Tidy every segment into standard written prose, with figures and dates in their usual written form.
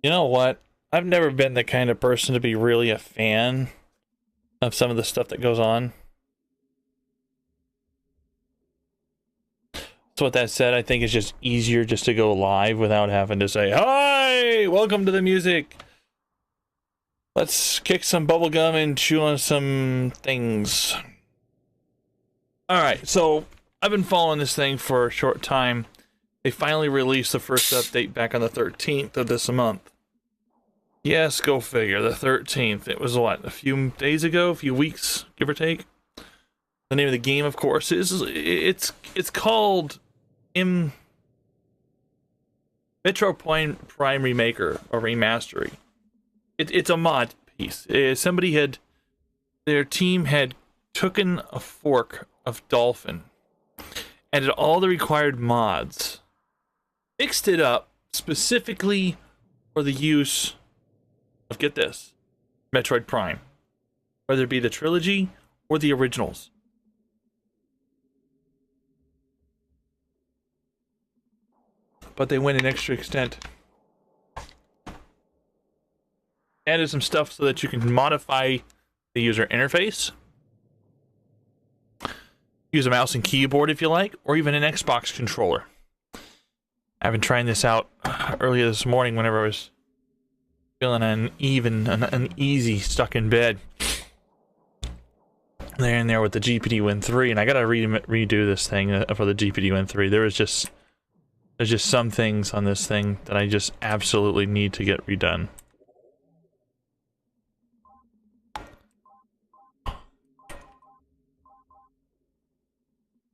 You know what? I've never been the kind of person to be really a fan of some of the stuff that goes on. So with that said, I think it's just easier just to go live without having to say, "Hi, welcome to the music. Let's kick some bubblegum and chew on some things." Alright, so I've been following this thing for a short time. They finally released the first update back on the 13th of this month. Yes, go figure, the 13th. It was what, a few days ago, a few weeks, give or take? The name of the game, of course, is it's called Metroid Prime Remaker or Remastery. It's a mod piece. Their team had taken a fork of Dolphin, added all the required mods, fixed it up specifically for the use of, get this, Metroid Prime, whether it be the trilogy or the originals. But they went an extra extent. Added some stuff so that you can modify the user interface. Use a mouse and keyboard if you like, or even an Xbox controller. I've been trying this out earlier this morning whenever I was feeling uneasy, stuck in bed. There and there with the GPD Win 3, and I gotta redo this thing for the GPD Win 3. There's just some things on this thing that I just absolutely need to get redone.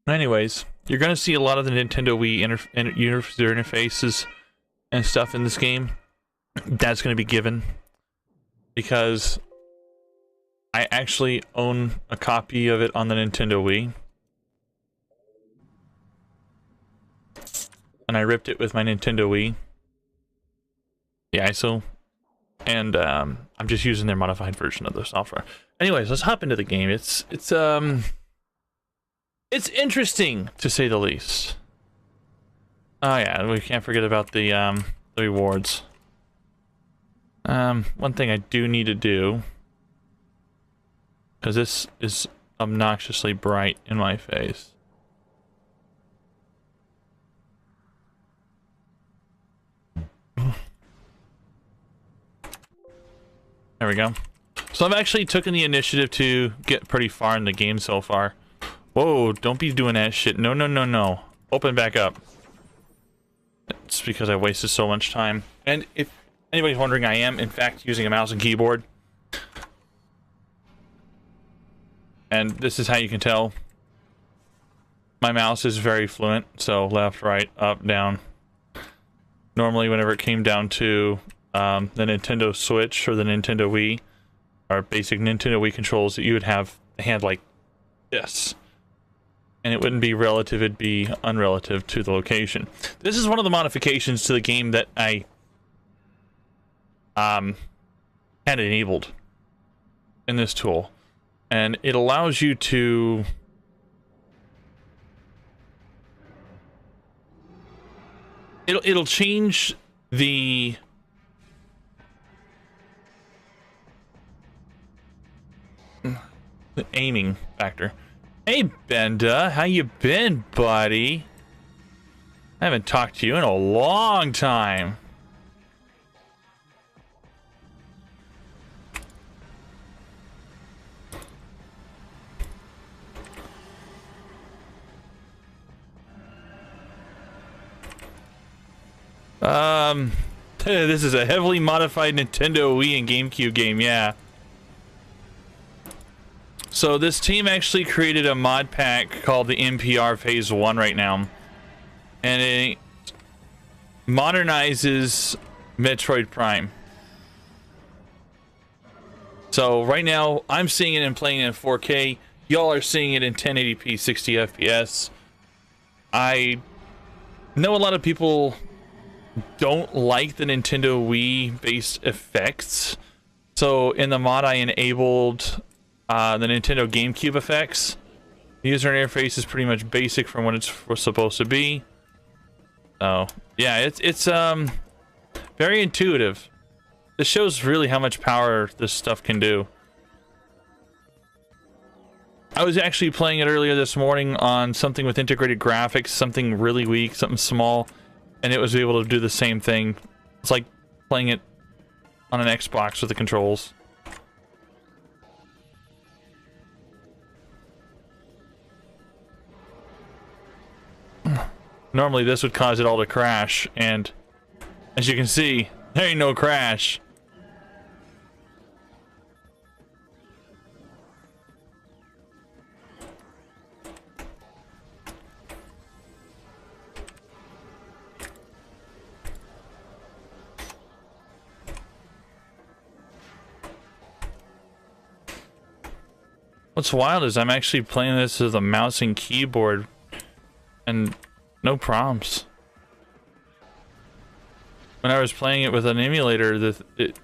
Anyways, you're gonna see a lot of the Nintendo Wii user interfaces and stuff in this game. That's gonna be given because I actually own a copy of it on the Nintendo Wii. And I ripped it with my Nintendo Wii, the ISO, and I'm just using their modified version of the software. Anyways, let's hop into the game. It's interesting to say the least. Oh yeah, we can't forget about the rewards. One thing I do need to do, because this is obnoxiously bright in my face. There we go. So I've actually taken the initiative to get pretty far in the game so far. Whoa, don't be doing that shit. No, no, no, no. Open back up. It's because I wasted so much time. And if anybody's wondering, I am, in fact, using a mouse and keyboard. And this is how you can tell. My mouse is very fluent, so left, right, up, down. Normally, whenever it came down to the Nintendo Switch or the Nintendo Wii, or basic Nintendo Wii controls, you would have a hand like this. And it wouldn't be relative, it'd be unrelative to the location. This is one of the modifications to the game that I had enabled in this tool. And it allows you to it'll change the aiming factor. Hey Benda, how you been, buddy? I haven't talked to you in a long time. This is a heavily modified Nintendo Wii and GameCube game, yeah. So this team actually created a mod pack called the MPR PHAAZE 1 right now. And it modernizes Metroid Prime. So right now, I'm seeing it and playing it in 4K. Y'all are seeing it in 1080p, 60 FPS. I know a lot of people don't like the Nintendo Wii based effects. So in the mod I enabled the Nintendo GameCube effects. The user interface is pretty much basic from what it's supposed to be. So yeah, it's very intuitive. this shows really how much power this stuff can do. I was actually playing it earlier this morning on something with integrated graphics, something really weak, something small, and it was able to do the same thing. It's like playing it on an Xbox with the controls. Normally this would cause it all to crash, and as you can see, there ain't no crash. What's wild is I'm actually playing this with a mouse and keyboard and no problems. When I was playing it with an emulator,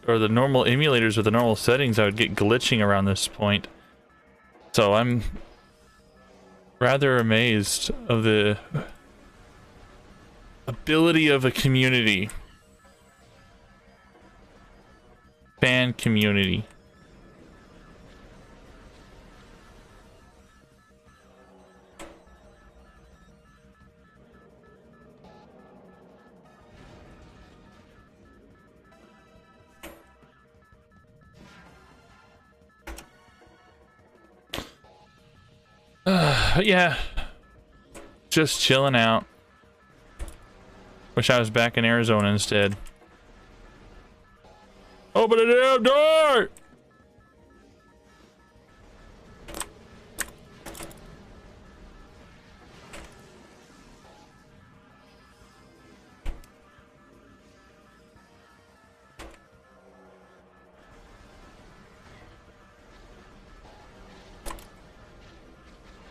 or the normal emulators with the normal settings, I would get glitching around this point. So I'm rather amazed of the ability of a community. Fan community. Yeah, just chilling out. Wish I was back in Arizona instead. Open the damn door!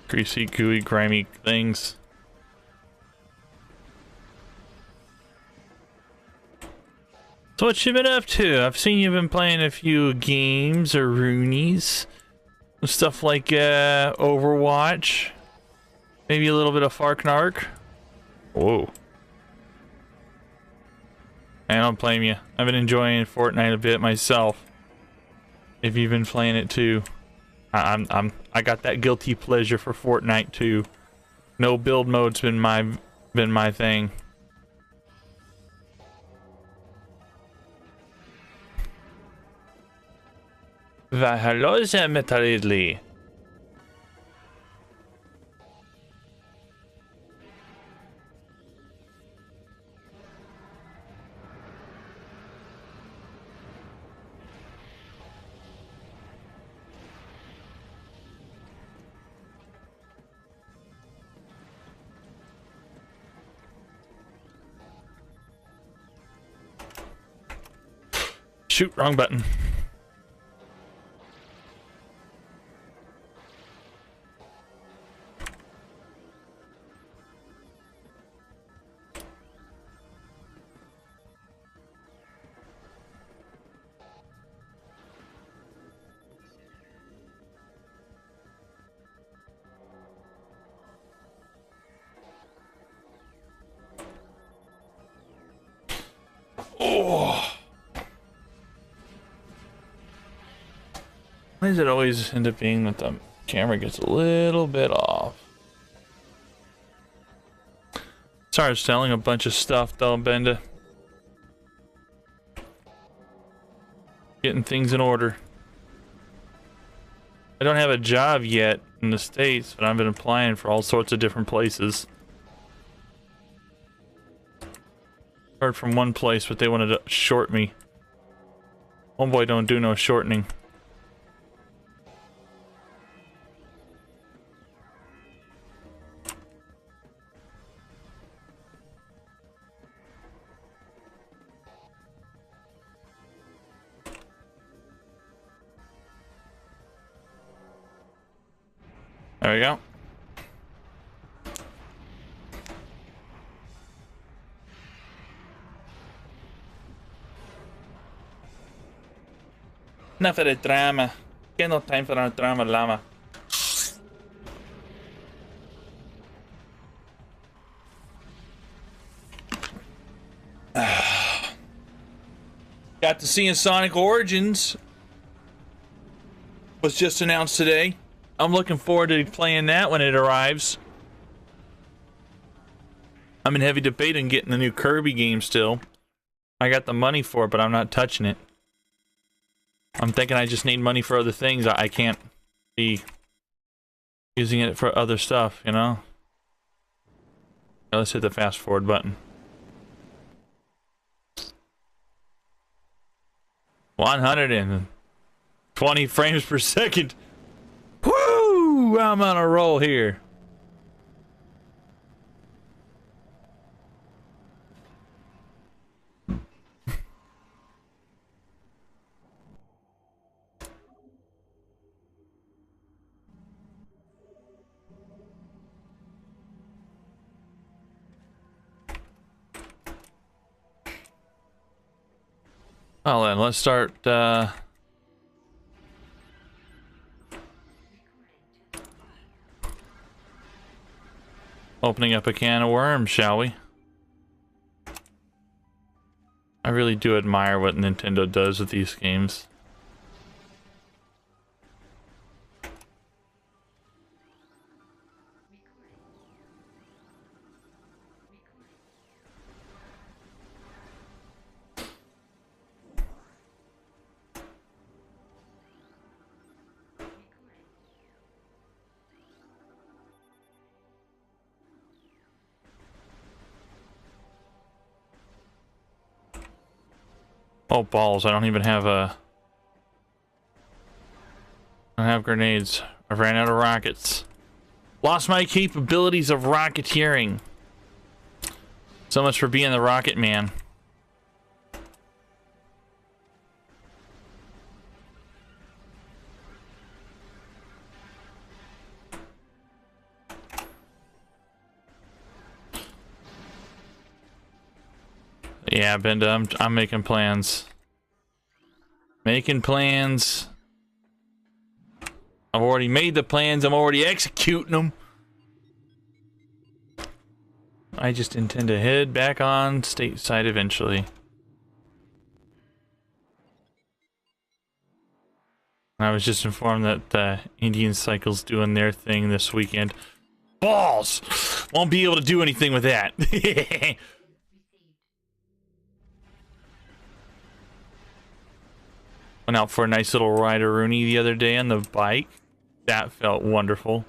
Greasy, gooey, grimy things. So what you been up to? I've seen you've been playing a few games or Roonies. Stuff like Overwatch. Maybe a little bit of Farknark. Whoa. I don't blame you. I've been enjoying Fortnite a bit myself. If you've been playing it too. I got that guilty pleasure for Fortnite too. No build mode's been my thing. Well, hello there, metroid. Shoot, wrong button. Oh. Why does it always end up being that the camera gets a little bit off? Sorry, selling a bunch of stuff though, Benda. Getting things in order. I don't have a job yet in the States, but I've been applying for all sorts of different places. Heard from one place, but they wanted to short me. Homeboy don't do no shortening. There we go. Enough of the drama. Get no time for our drama, llama. got to see in Sonic Origins was just announced today. I'm looking forward to playing that when it arrives. I'm in heavy debate on getting the new Kirby game still. I got the money for it, but I'm not touching it. I'm thinking I just need money for other things. I can't be using it for other stuff, you know? Now let's hit the fast forward button. 120 frames per second. Woo! I'm on a roll here. Well then, let's start, opening up a can of worms, shall we? I really do admire what Nintendo does with these games. Oh balls, I don't even have I don't have grenades. I ran out of rockets. Lost my capabilities of rocketeering. So much for being the Rocket Man. Yeah, Benda, I'm making plans. Making plans. I've already made the plans. I'm already executing them. I just intend to head back on stateside eventually. I was just informed that the Indian Cycle's doing their thing this weekend. Balls! Won't be able to do anything with that. Went out for a nice little ride-a-rooney the other day on the bike. That felt wonderful.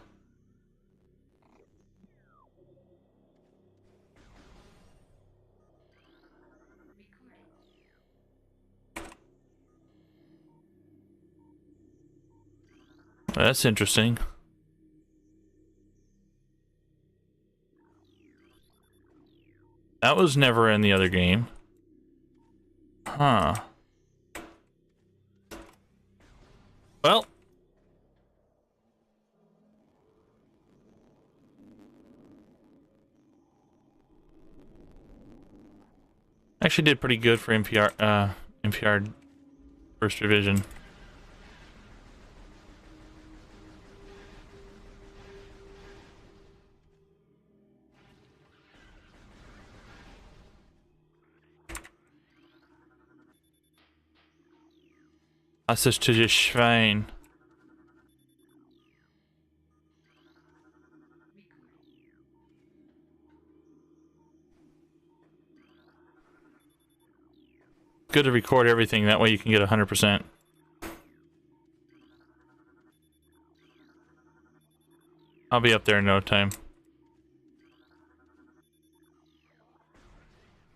That's interesting. That was never in the other game. Huh. Well. Actually did pretty good for MPR first division. Das ist dieses Schwein. Good to record everything, that way you can get 100%. I'll be up there in no time.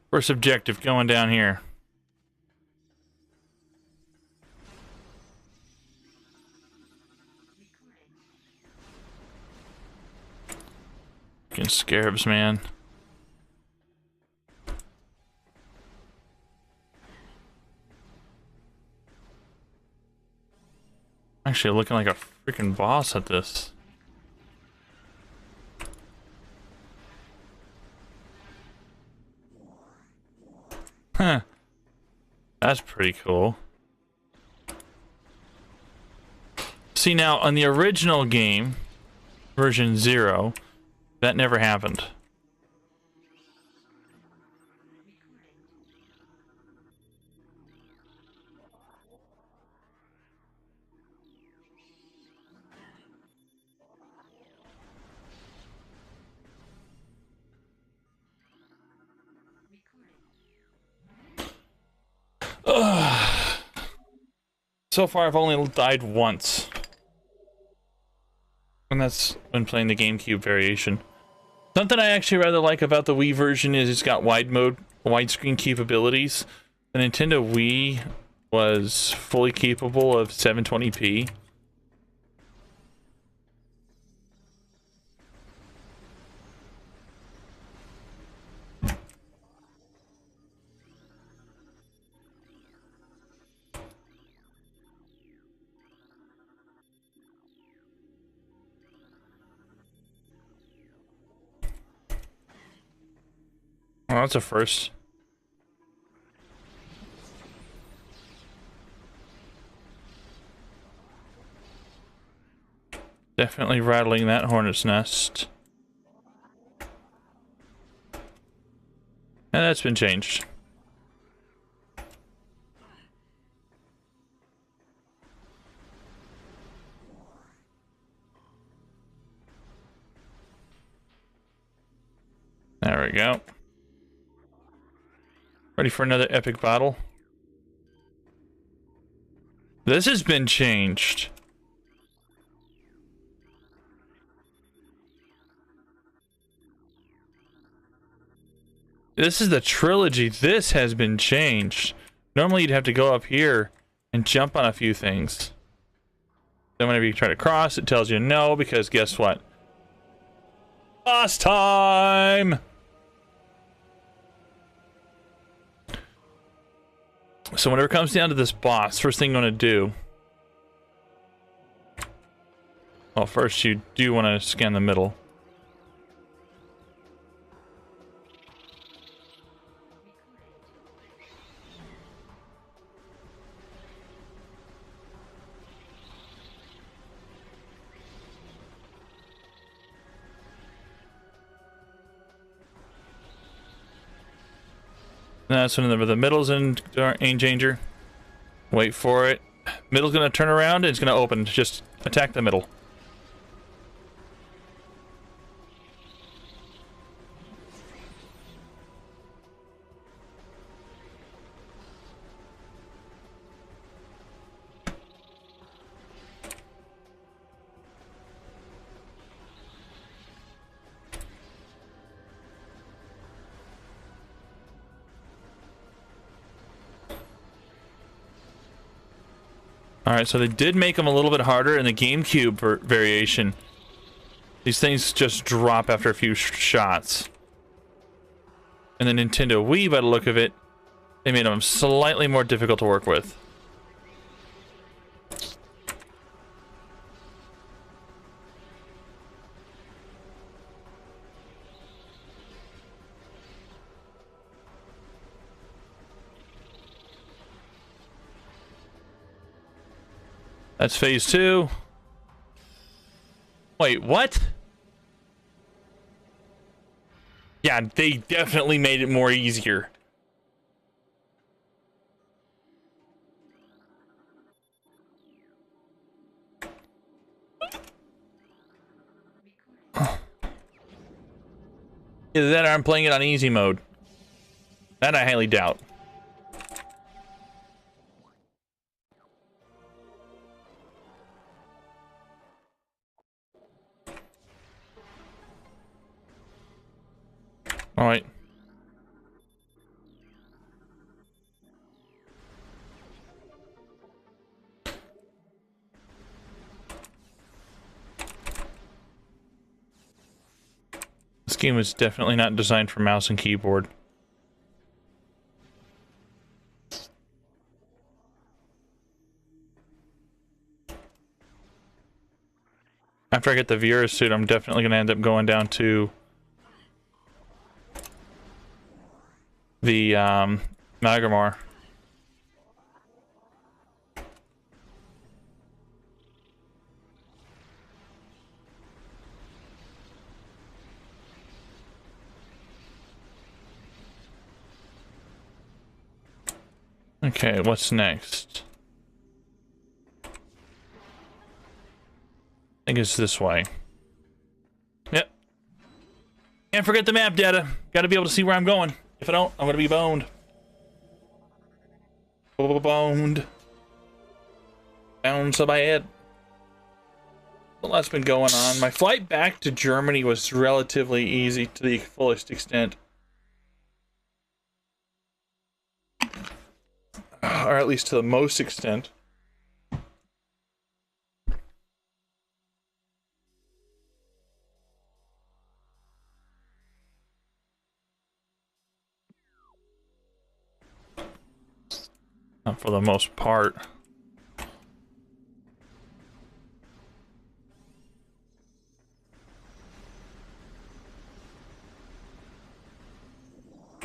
First objective going down here. Fucking scarabs, man. Actually looking like a freaking boss at this. Huh. That's pretty cool. See, now on the original game, version 0, that never happened. So far, I've only died once. And that's when playing the GameCube variation. Something I actually rather like about the Wii version is it's got widescreen capabilities. The Nintendo Wii was fully capable of 720p. Oh, that's a first. Definitely rattling that hornet's nest. And that's been changed. There we go. Ready for another epic battle. This has been changed. This is the trilogy. This has been changed. Normally you'd have to go up here and jump on a few things. Then whenever you try to cross, it tells you no, because guess what? Boss time! So whenever it comes down to this boss, first thing you want to do... Well, first you do want to scan the middle. That's whenever the middle's in danger. Wait for it. Middle's gonna turn around and it's gonna open. Just attack the middle. Alright, so they did make them a little bit harder in the GameCube variation. These things just drop after a few shots. And the Nintendo Wii, by the look of it, they made them slightly more difficult to work with. That's phase 2. Wait, what? Yeah, they definitely made it more easier. Either that or I'm playing it on easy mode. That I highly doubt. All right. This game was definitely not designed for mouse and keyboard. After I get the Vera suit, I'm definitely going to end up going down to the Magramar. Okay, what's next? I think it's this way. Yep. Can't forget the map data. Gotta be able to see where I'm going. If I don't, I'm gonna be boned. Boned. Sounds so bad. Well, that's been going on. My flight back to Germany was relatively easy to the fullest extent. Or at least to the most extent. Not for the most part.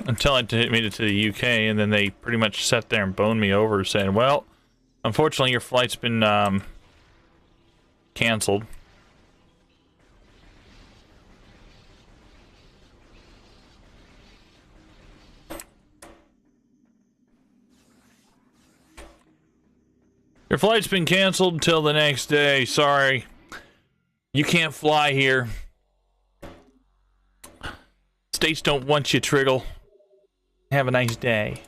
Until I made it to the UK, and then they pretty much sat there and boned me over, saying, well, unfortunately your flight's been canceled. Your flight's been canceled until the next day. Sorry. You can't fly here. States don't want you, Triggle. Have a nice day.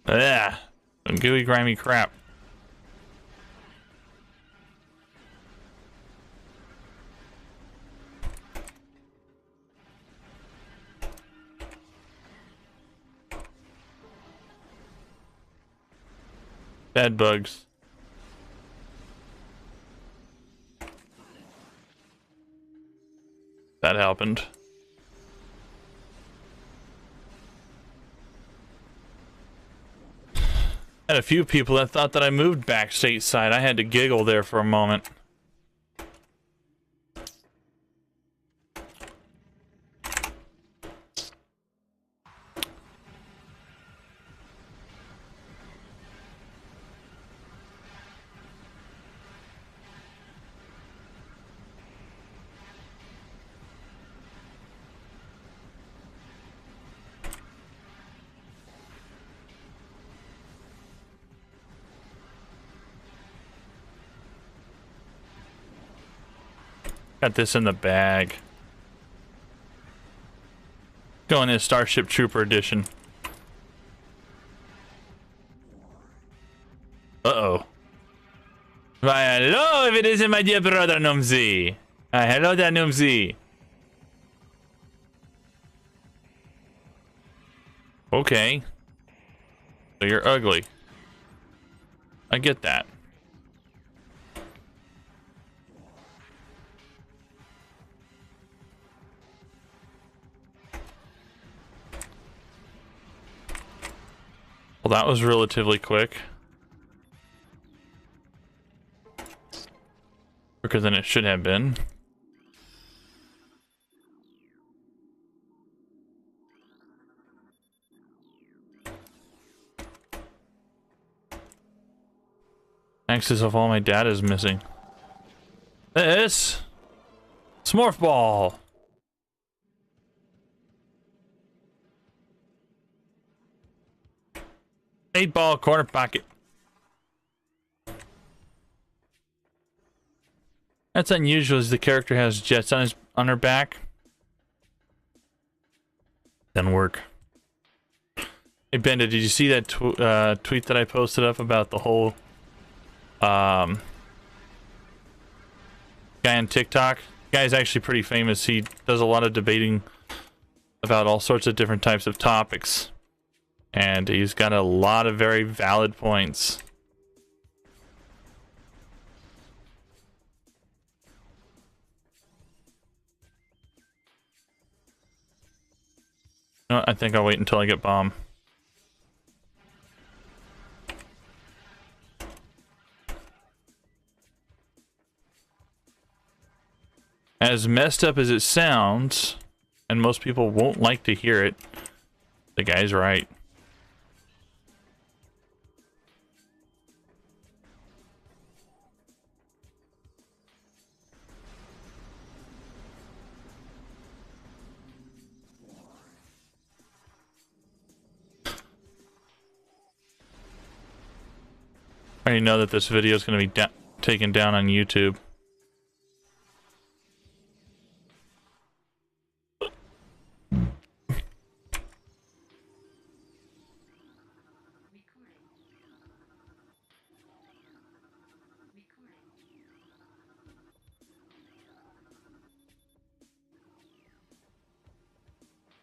Ah, some gooey, grimy crap. Bad bugs. That happened. Had a few people that thought that I moved back stateside. I had to giggle there for a moment. Got this in the bag. Going in Starship Trooper Edition. Uh-oh. Why, hello, if it isn't my dear brother, Numsy. Hello there, Numsy. Okay. So you're ugly. I get that. Well, that was relatively quick. Quicker than it should have been. Access of all my data is missing. This Smurf ball. 8-ball corner pocket. That's unusual as the character has jets on her back. Doesn't work. Hey Benda, did you see that tweet that I posted up about the whole guy on TikTok? The guy's actually pretty famous. He does a lot of debating about all sorts of different types of topics. And he's got a lot of very valid points. You know what? I think I'll wait until I get bomb. As messed up as it sounds, and most people won't like to hear it, the guy's right. I already know that this video is going to be taken down on YouTube.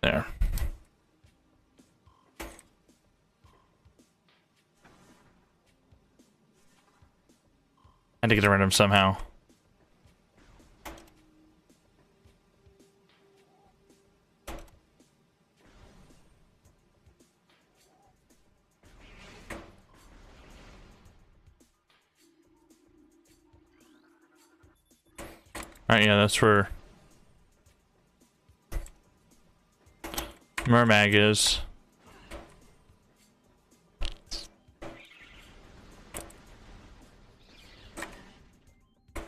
There. I had to get rid of him somehow. Alright, yeah, that's where Mermag is.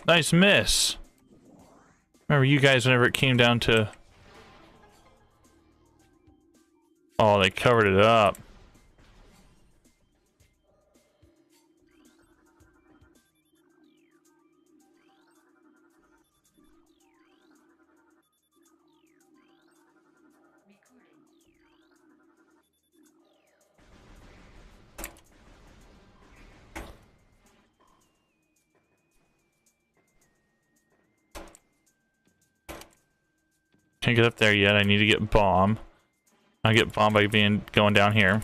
Nice miss. Remember you guys whenever it came down to... Oh, they covered it up. Can't get up there yet. I need to get bomb. I get bombed by going down here.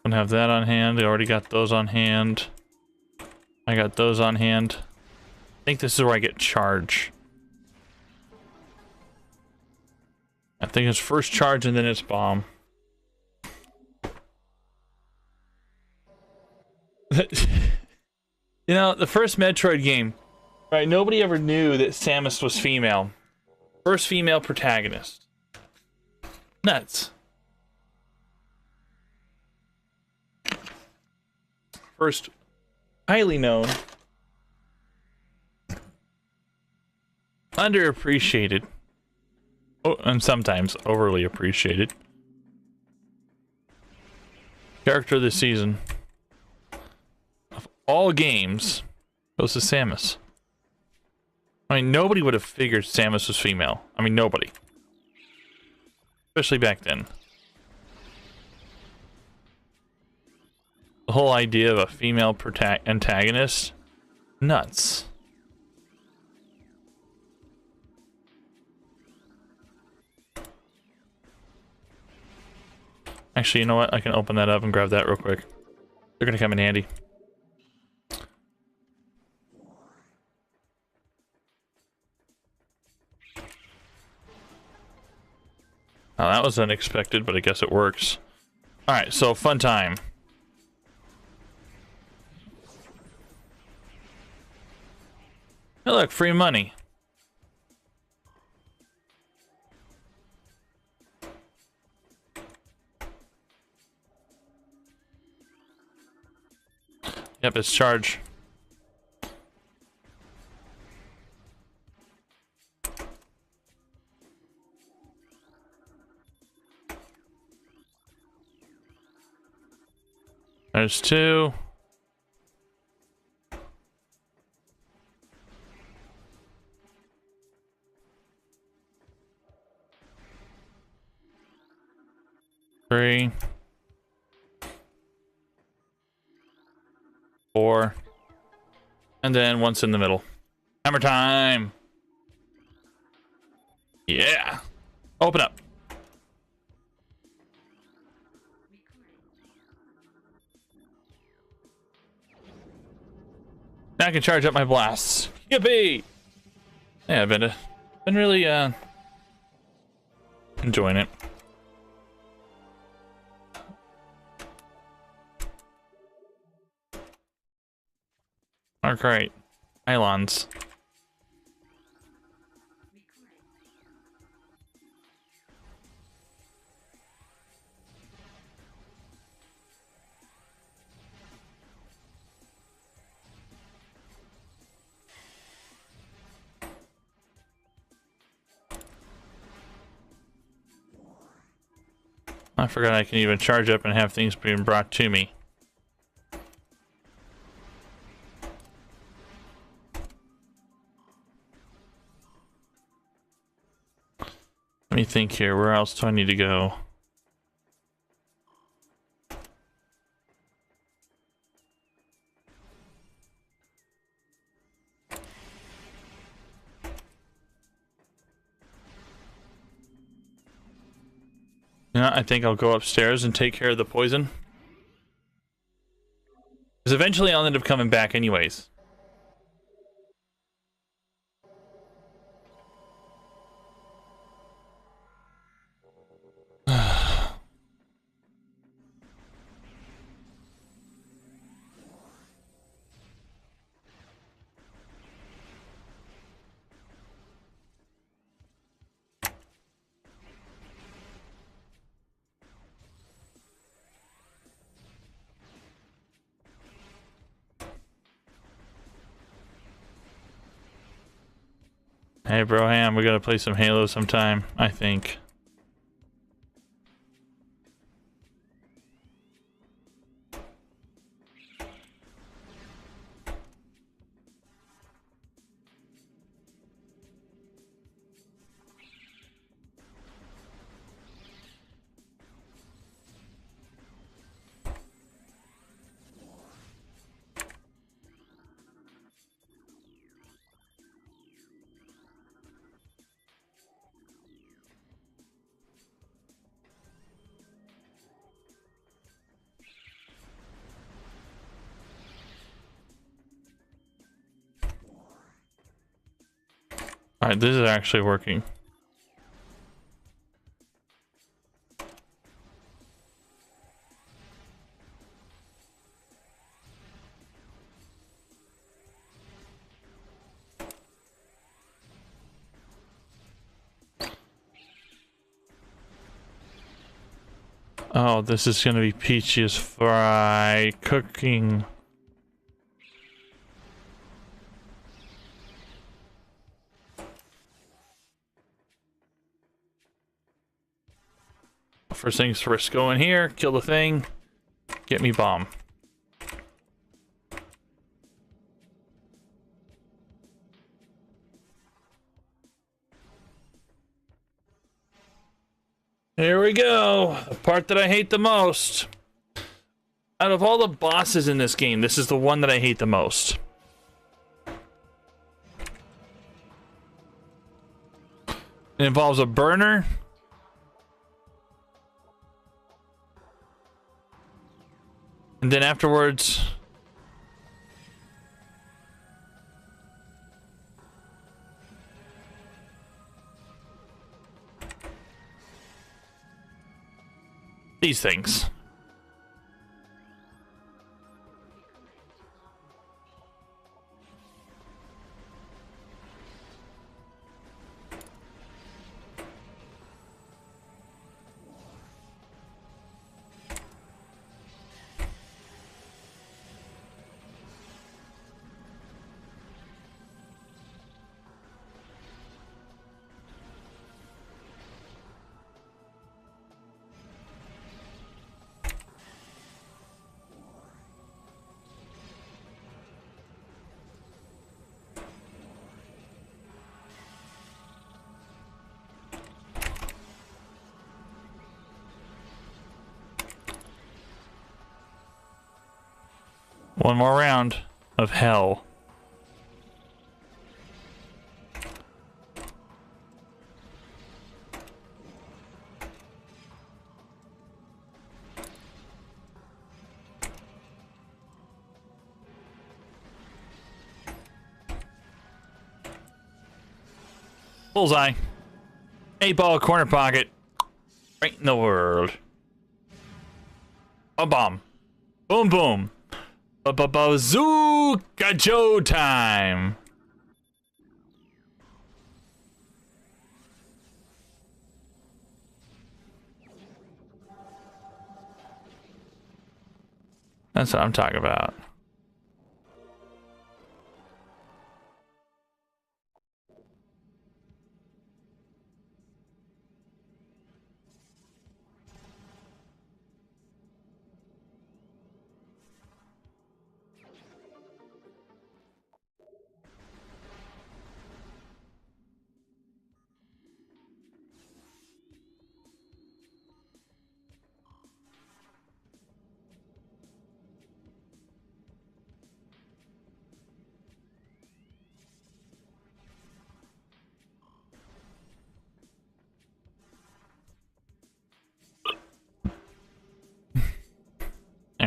Don't have that on hand. I already got those on hand. I got those on hand. I think this is where I get charge. I think it's first charge and then it's bomb. You know, the first Metroid game, right? Nobody ever knew that Samus was female. First female protagonist. Nuts. First highly known. Underappreciated. Oh, and sometimes overly appreciated. Character of the season. Of all games, goes to Samus. I mean, nobody would have figured Samus was female. I mean, nobody. Especially back then. The whole idea of a female antagonist? Nuts. Actually, you know what? I can open that up and grab that real quick. They're gonna come in handy. Now that was unexpected, but I guess it works. Alright, so fun time. Hey look, free money. Yep, it's charge. There's two. Three. 4. And then once in the middle. Hammer time! Yeah! Open up! Now I can charge up my blasts. Yippee! Yeah, I've been really, enjoying it. Alright. Pylons. I forgot I can even charge up and have things being brought to me. Let me think here. Where else do I need to go? You know, I think I'll go upstairs and take care of the poison. Because eventually I'll end up coming back anyways. Hey, Broham, we gotta play some Halo sometime, I think. Alright, this is actually working. Oh, this is gonna be Peachy's fry cooking. First things first, go in here, kill the thing, get me bomb. Here we go, the part that I hate the most. Out of all the bosses in this game, this is the one that I hate the most. It involves a burner. And then afterwards... these things. One more round of hell. Bullseye. 8-ball corner pocket. Right in the world. A bomb. Boom boom. Bazooka Joe time. That's what I'm talking about.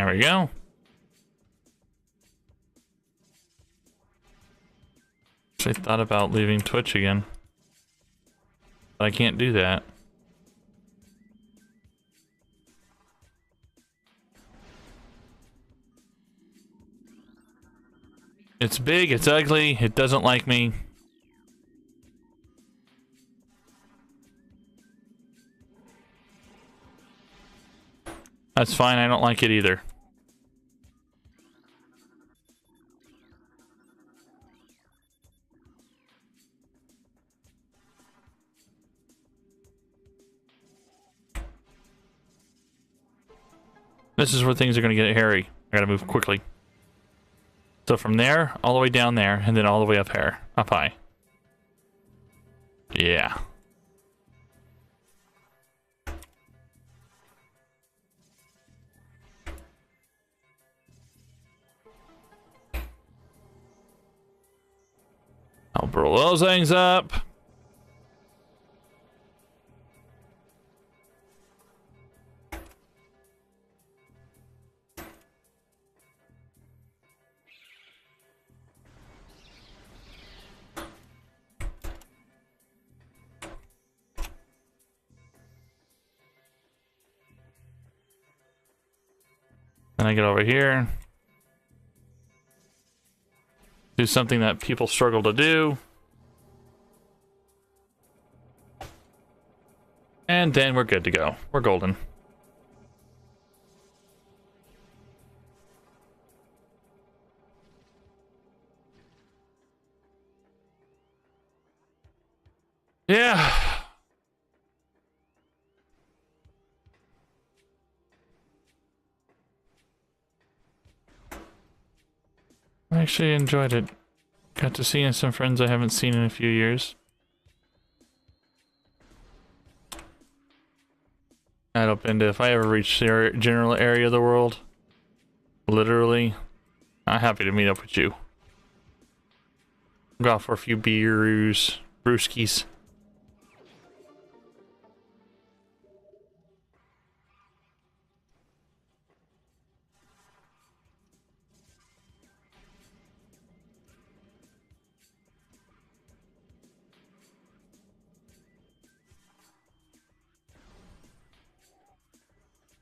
There we go. I thought about leaving Twitch again, but I can't do that. It's big, it's ugly, it doesn't like me. That's fine, I don't like it either. This is where things are going to get hairy. I gotta move quickly. So from there, all the way down there, and then all the way up here. Up high. Yeah. I'll blow those things up. Then I get over here. Do something that people struggle to do. And then we're good to go. We're golden. Yeah. I actually enjoyed it. Got to see some friends I haven't seen in a few years. I'd open to if I ever reach the general area of the world. Literally, I'm happy to meet up with you. Go out for a few beers, brewskis.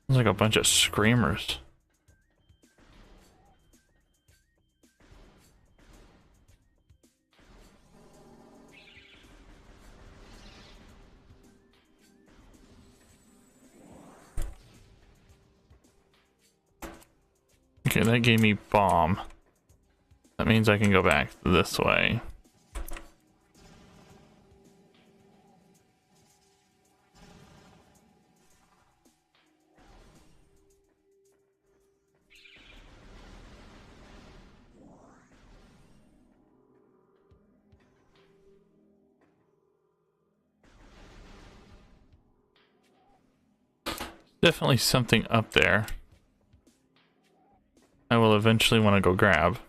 There's like a bunch of screamers. Okay, that gave me bomb. That means I can go back this way. Definitely something up there I will eventually want to go grab.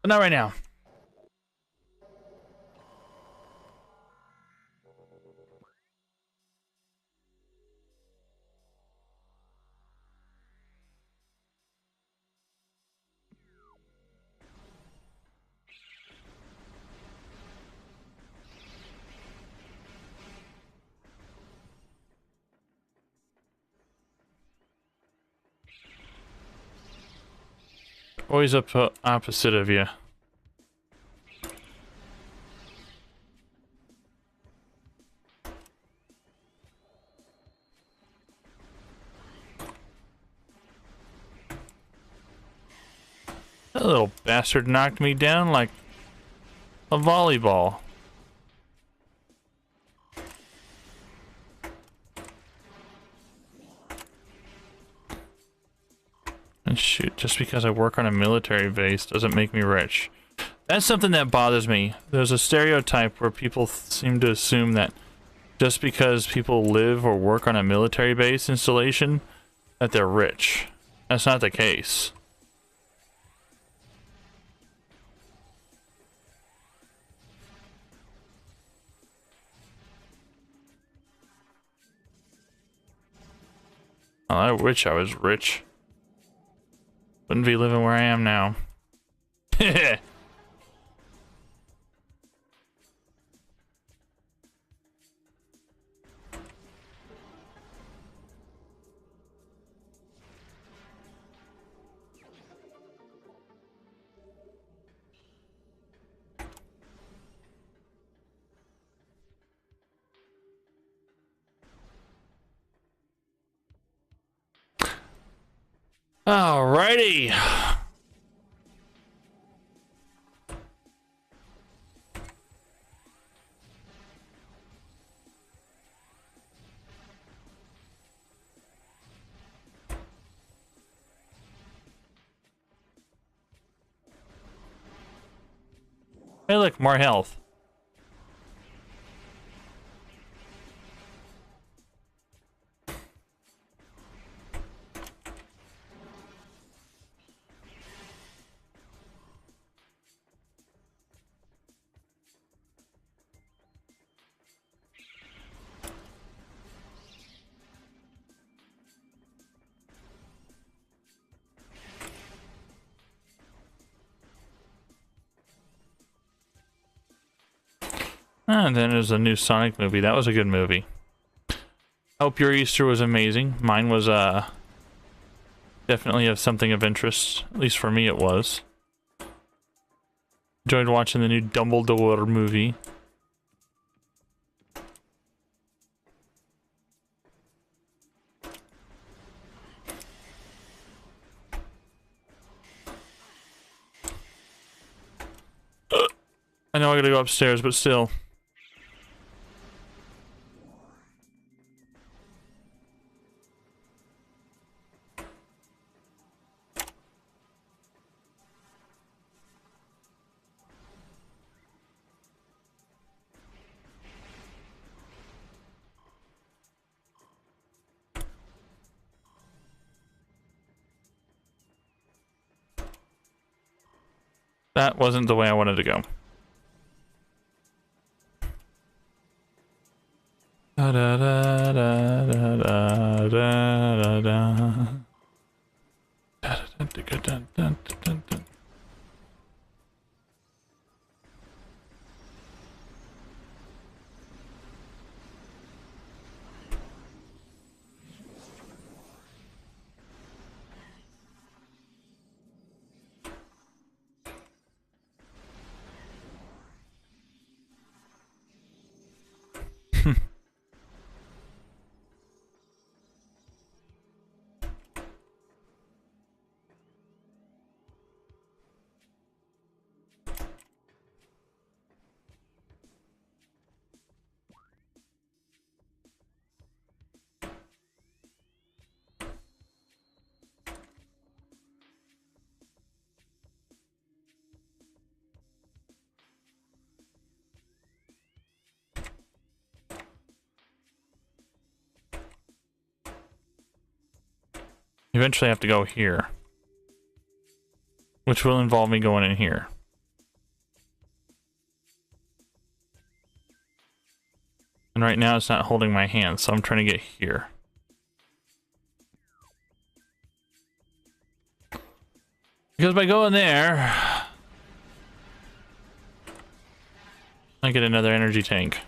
But not right now. Always up opposite of you. That little bastard knocked me down like a volleyball. And shoot, just because I work on a military base doesn't make me rich. That's something that bothers me. There's a stereotype where people seem to assume that just because people live or work on a military base installation, that they're rich. That's not the case. Well, I wish I was rich. Wouldn't be living where I am now. Alrighty. Hey, look, more health. And then there's a new Sonic movie. That was a good movie. Hope your Easter was amazing. Mine was definitely of something of interest. At least for me it was. Enjoyed watching the new Dumbledore movie. I know I gotta go upstairs, but still. That wasn't the way I wanted to go. Da da da da da da da da. Eventually I have to go here. Which will involve me going in here. And right now it's not holding my hand, so I'm trying to get here. Because by going there, I get another energy tank.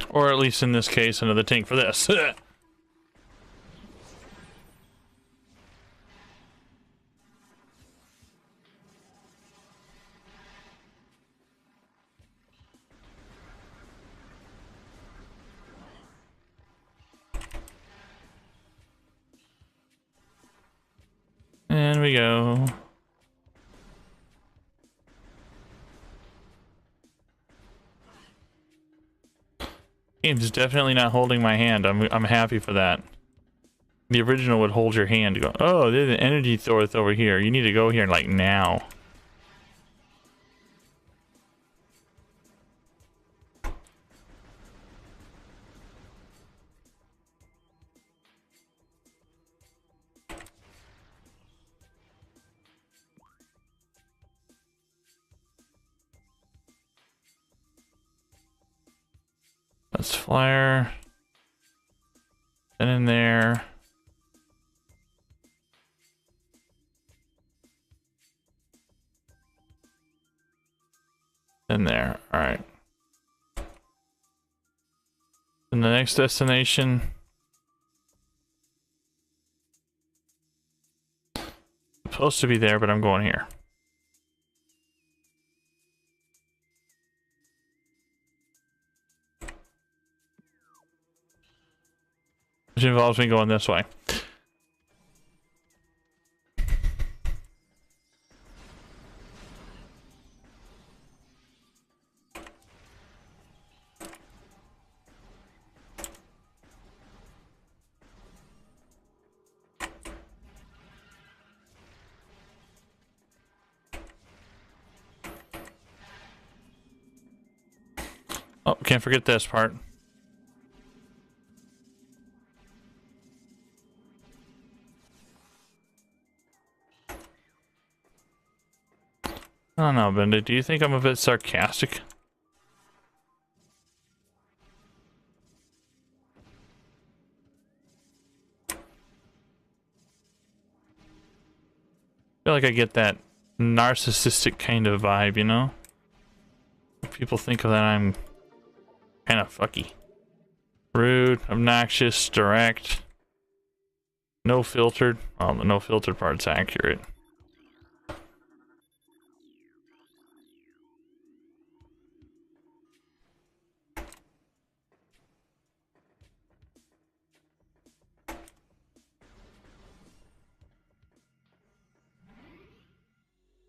Or at least in this case, another tank for this. And we go. Game's definitely not holding my hand. I'm happy for that. The original would hold your hand. You go, oh, there's an energy source over here. You need to go here like now. flare. And in there. In there. Alright. And the next destination. Supposed to be there, but I'm going here. Which involves me going this way. Oh, can't forget this part. I don't know, Benda. Do you think I'm a bit sarcastic? I feel like I get that narcissistic kind of vibe, you know? People think of that I'm kind of fucky. Rude, obnoxious, direct. No filtered. Well, the no filtered part's accurate.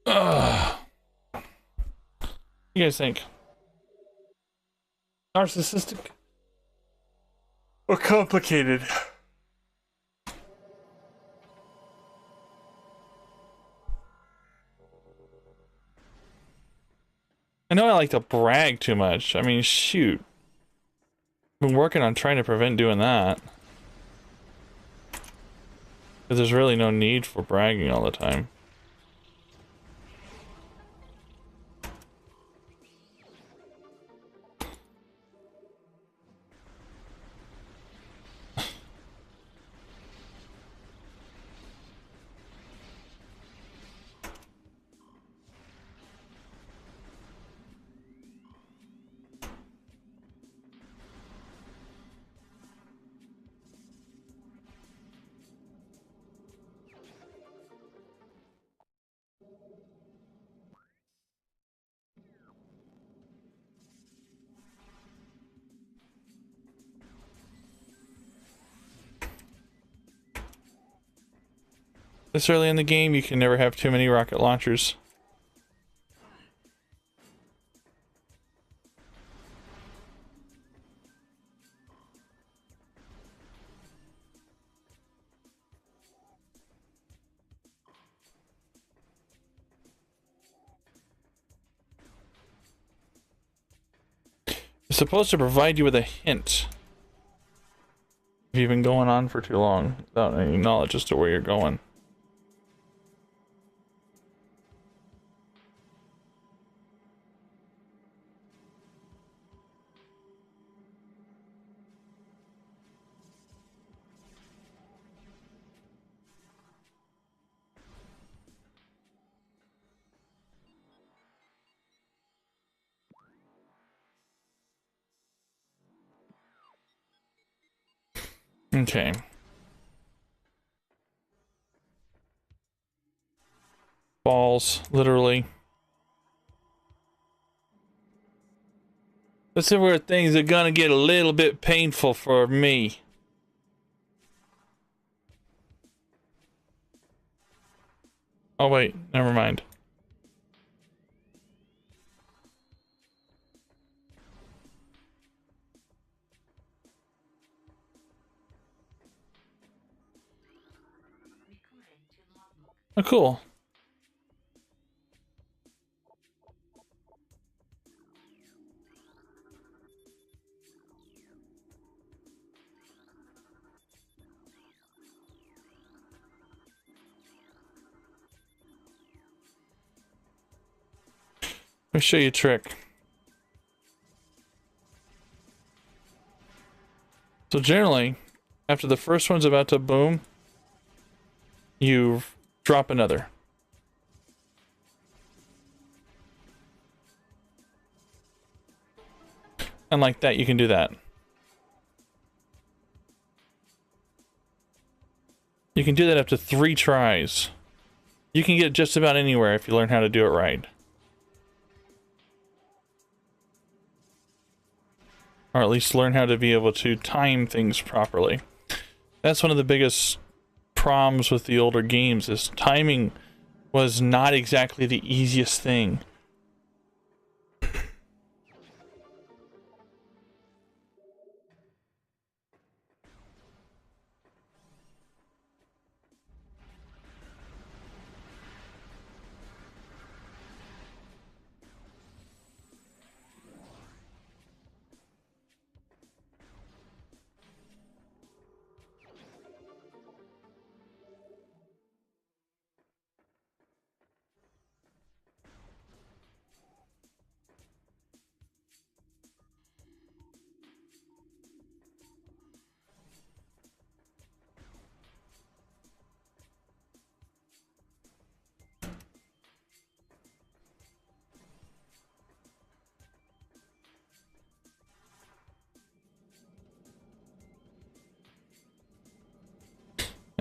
Ugh. What do you guys think? Narcissistic? Or complicated? I know I like to brag too much. I mean, shoot. I've been working on trying to prevent doing that. Because there's really no need for bragging all the time. This early in the game, you can never have too many rocket launchers. It's supposed to provide you with a hint. If you've been going on for too long without any knowledge as to where you're going. Okay. Balls, literally. This is where things are gonna get a little bit painful for me. Oh wait, never mind. Oh, cool. Let me show you a trick. So generally, after the first one's about to boom, you drop another. And like that, you can do that. You can do that up to 3 tries. You can get just about anywhere if you learn how to do it right. Or at least learn how to be able to time things properly. That's one of the biggest problems with the older games, is timing was not exactly the easiest thing.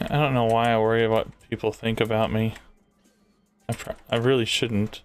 I don't know why I worry about what people think about me. I really shouldn't.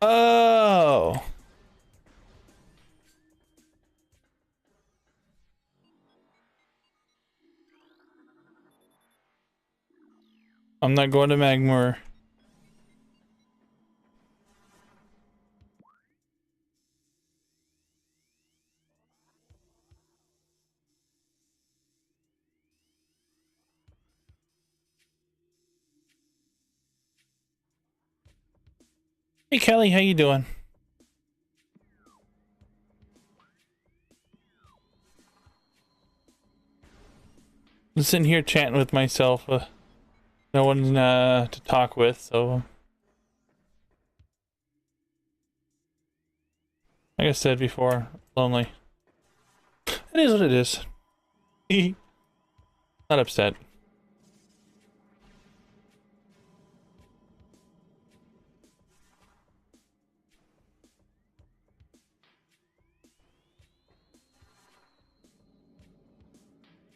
Oh! I'm not going to Magmore. Hey Kelly, how you doing? I'm sitting here chatting with myself. No one to talk with, so like I said before, lonely. It is what it is. Not upset.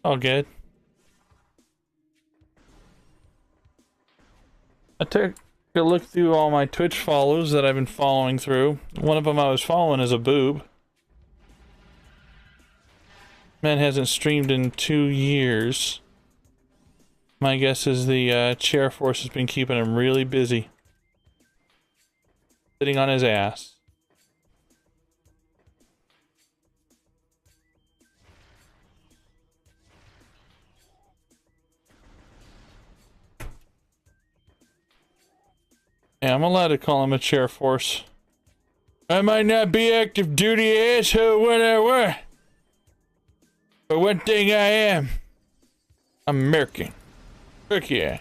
All good. I took a look through all my Twitch follows that I've been following through. One of them I was following is a boob. Man hasn't streamed in 2 years. My guess is the chair force has been keeping him really busy. Sitting on his ass. Yeah, I'm allowed to call him a chair force. I might not be active duty asshole when I were. But one thing I am, I'm American. Heck yeah.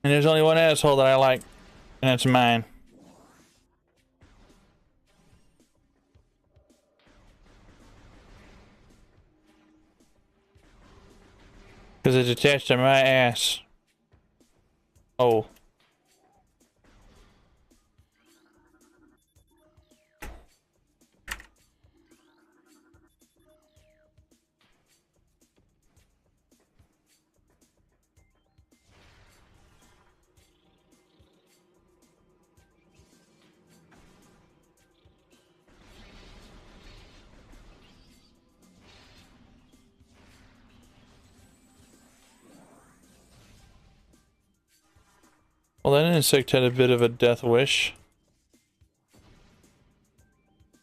And there's only one asshole that I like, and that's mine. Because it's attached to my ass. Oh. Well, that insect had a bit of a death wish.